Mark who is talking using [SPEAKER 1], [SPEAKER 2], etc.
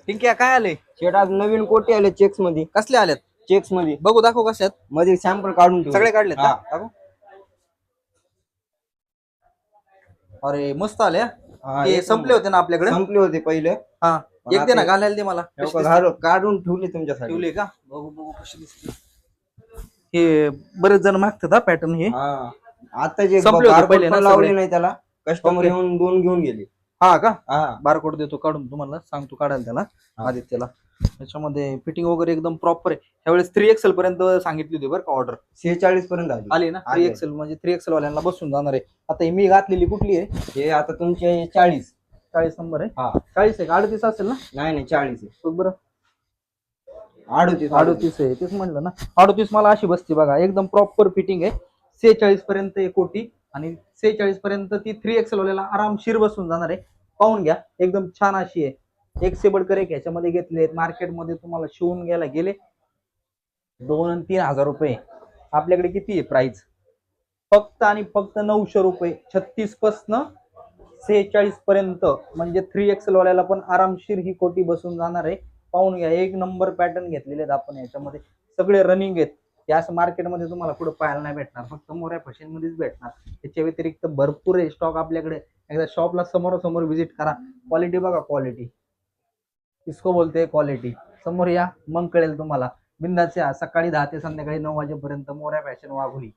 [SPEAKER 1] पिंक्या काय आले?
[SPEAKER 2] शेट आज नवीन कोटी आले चेक्स मध्ये.
[SPEAKER 1] कसले आलेत?
[SPEAKER 2] चेक्स मध्ये
[SPEAKER 1] बघू दाखव कशात.
[SPEAKER 2] मध्ये सॅम्पल काढून ठेवले.
[SPEAKER 1] सगळे काढलेत का?
[SPEAKER 2] हा.
[SPEAKER 1] दाखव. अरे मस्त आले हा.
[SPEAKER 2] हा,
[SPEAKER 1] ते
[SPEAKER 2] एक
[SPEAKER 1] संपले
[SPEAKER 2] नंबर.
[SPEAKER 1] होते ना आपल्याकडे.
[SPEAKER 2] संपले होते पहिले.
[SPEAKER 1] हा
[SPEAKER 2] पण
[SPEAKER 1] एक दे ना
[SPEAKER 2] आता
[SPEAKER 1] घालायला दे मला.
[SPEAKER 2] हे
[SPEAKER 1] कशी
[SPEAKER 2] बघा,
[SPEAKER 1] दिसते?
[SPEAKER 2] काढून ठेवली तुमच्यासाठी.
[SPEAKER 1] ठेवले का? बघू बघू कशी दिसते. हे बरेच जण मागतात हा पॅटर्न हे.
[SPEAKER 2] हा आता जे
[SPEAKER 1] संपले होते पहिले ना
[SPEAKER 2] लावले
[SPEAKER 1] सगळे.
[SPEAKER 2] नाही त्याला. Customer
[SPEAKER 1] okay.
[SPEAKER 2] येऊन 2 घेऊन गेले.
[SPEAKER 1] हा का?
[SPEAKER 2] हा
[SPEAKER 1] बारकोड देतो काढून तुम्हाला सांगतो काढायला त्याला.
[SPEAKER 2] हा.
[SPEAKER 1] आदित्यला त्याच्यामध्ये फिटिंग वगैरे एकदम प्रॉपर आहे. ह्यावेळेस 3XL पर्यंत सांगितली होती बरं का ऑर्डर.
[SPEAKER 2] 46 पर्यंत
[SPEAKER 1] आली ना
[SPEAKER 2] आले.
[SPEAKER 1] 3XL म्हणजे 3XL वाल्यांना बसून जाणार आहे. आता ही मी घातलेली कुठली आहे?
[SPEAKER 2] हे आता तुमचे 40.
[SPEAKER 1] 40 नंबर आहे.
[SPEAKER 2] हा
[SPEAKER 1] 40 आहे का 38 असेल ना?
[SPEAKER 2] नाही 40 आहे.
[SPEAKER 1] बघ बरं
[SPEAKER 2] 38
[SPEAKER 1] 38 आहे तेच म्हणलं ना. 38 मला अशी बसते बघा एकदम प्रॉपर फिटिंग आहे. 46 पर्यंत एक कोटी आणि 46 पर्यंत ती 3XL वाल्याला आरामशीर बसून जाणार आहे. पाहून घ्या एकदम छान अशी आहे. एक से बढ़कर एक ह्याच्यामध्ये घेतले मार्केटमध्ये तुम्हाला शिवून घ्यायला गेले 2 आणि 3 हजार रुपये. आपल्याकडे किती आहे प्राइस? फक्त आणि फक्त 900 रुपये. 36 पासन 46 पर्यंत म्हणजे 3XL वाल्याला पण आरामशीर ही कोटी बसून जाणार आहे. पाहून घ्या एक नंबर पॅटर्न घेतलेले आहेत आपण याच्यामध्ये. सगळे रनिंग आहेत. या मार्केटमध्ये तुम्हाला पुढे पाहायला नाही भेटणार. फक्त मोऱ्या फॅशन मध्येच भेटणार. त्याच्या व्यतिरिक्त भरपूर आहे स्टॉक आपल्याकडे. एकदा शॉपला समोरासमोर व्हिजिट करा. क्वालिटी बघा क्वालिटी. इसको बोलते क्वालिटी. समोर या मग कळेल तुम्हाला. बिंदास या. सकाळी 10 ते संध्याकाळी 9 वाजेपर्यंत मोऱ्या फॅशन वाघोली.